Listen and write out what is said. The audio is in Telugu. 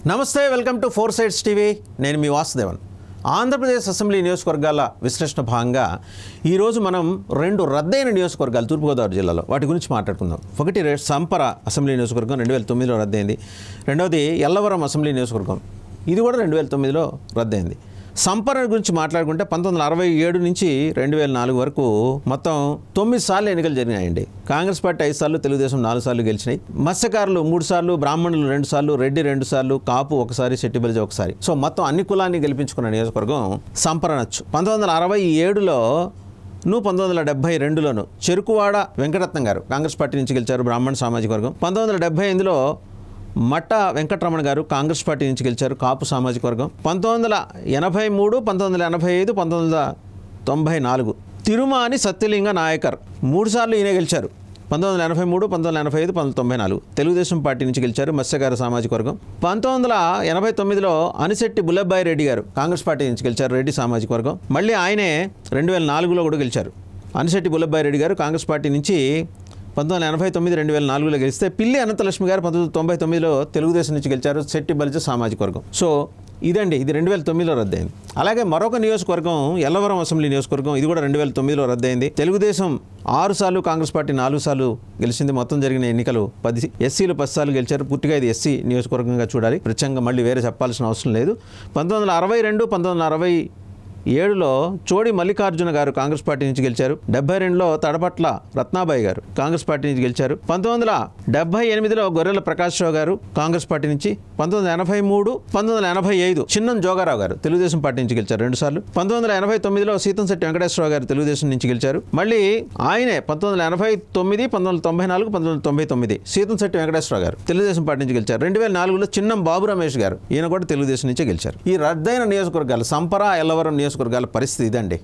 నమస్తే, welcome to four sides TV. నేను మీ వాసుదేవన్. ఆంధ్రప్రదేశ్ అసెంబ్లీ నియోజకవర్గాల విశ్లేషణ భాగంగా ఈరోజు మనం రెండు రద్దయిన నియోజకవర్గాలు తూర్పుగోదావరి జిల్లాలో వాటి గురించి మాట్లాడుకుందాం. ఒకటి సంపర అసెంబ్లీ నియోజకవర్గం 2009లో రద్దయింది. రెండవది ఎల్లవరం అసెంబ్లీ నియోజకవర్గం, ఇది కూడా 2009లో రద్దయింది. సంపర గురించి మాట్లాడుకుంటే 1967 నుంచి 2004 వరకు మొత్తం 9 సార్లు ఎన్నికలు జరిగినాయండి. కాంగ్రెస్ పార్టీ 5 సార్లు, తెలుగుదేశం 4 సార్లు గెలిచినాయి. మత్స్యకారులు 3 సార్లు, బ్రాహ్మణులు 2 సార్లు, రెడ్డి 2 సార్లు, కాపు 1 సారి, శెట్టిబలిజ 1 సారి. సో మొత్తం అన్ని కులాన్ని గెలిపించుకున్న నియోజకవర్గం సంపర అనొచ్చు. 1967లో 1972లోను చెరుకువాడ వెంకటరత్నం గారు కాంగ్రెస్ పార్టీ నుంచి గెలిచారు, బ్రాహ్మణ సామాజిక వర్గం. 1978లో మట్ట వెంకటరమణ గారు కాంగ్రెస్ పార్టీ నుంచి గెలిచారు, కాపు సామాజిక వర్గం. 1983, 1985, 1994 తిరుమాని సత్యలింగ నాయకర్ 3 సార్లు ఈయన గెలిచారు. 1983, 1985, 1994 తెలుగుదేశం పార్టీ నుంచి గెలిచారు, మత్స్యకార సామాజిక వర్గం. 1989లో అనిశెట్టి బుల్లబ్బాయి రెడ్డి గారు కాంగ్రెస్ పార్టీ నుంచి గెలిచారు, రెడ్డి సామాజిక వర్గం. మళ్ళీ ఆయనే 2004లో కూడా గెలిచారు. అనిశెట్టి బుల్లబ్బాయి రెడ్డి గారు కాంగ్రెస్ పార్టీ నుంచి 1989, 2004లో గెలిస్తే పిల్లి అనంతలక్ష్మి గారు 1999లో తెలుగుదేశం నుంచి గెలిచారు, శెట్టిబలిజ సామాజిక వర్గం. సో ఇదండి, ఇది 2009లో రద్దయింది. అలాగే మరొక నియోజకవర్గం ఎల్లవరం అసెంబ్లీ నియోజకవర్గం, ఇది కూడా 2009లో రద్దయింది. తెలుగుదేశం 6 సార్లు, కాంగ్రెస్ పార్టీ 4 సార్లు గెలిచింది. మొత్తం జరిగిన ఎన్నికలు 10, ఎస్సీలు 10 సార్లు గెలిచారు. పూర్తిగా ఇది ఎస్సీ నియోజకవర్గంగా చూడాలి, ప్రత్యేకంగా మళ్ళీ వేరే చెప్పాల్సిన అవసరం లేదు. 1962, 1967లో చోడి మల్లికార్జున గారు కాంగ్రెస్ పార్టీ నుంచి గెలిచారు. 72లో తడపట్ల రత్నాబాయి గారు కాంగ్రెస్ పార్టీ నుంచి గెలిచారు. 1978లో గొర్రెల ప్రకాశ్రావు గారు కాంగ్రెస్ పార్టీ నుంచి. 1983, 1985 చిన్నం జోగారావు గారు తెలుగుదేశం పార్టీ నుంచి గెలిచారు 2 సార్లు. 1989లో సీతంశెట్టి వెంకటేశ్వరరావు గారు తెలుగుదేశం నుంచి గెలిచారు. మళ్ళీ ఆయనే 1989, 1994, 1999 సీతంశెట్టి వెంకటేశ్వరరావు గారు తెలుగుదేశం పార్టీ నుంచి గెలిచారు. 2004లో చిన్నం బాబు రమేష్ గారు, ఈయన కూడా తెలుగుదేశం నుంచే గెలిచారు. ఈ రద్దయిన నియోజకవర్గాలు సంపర, ఎల్లవరం నియోజకవర్గాల పరిస్థితి ఇదండి.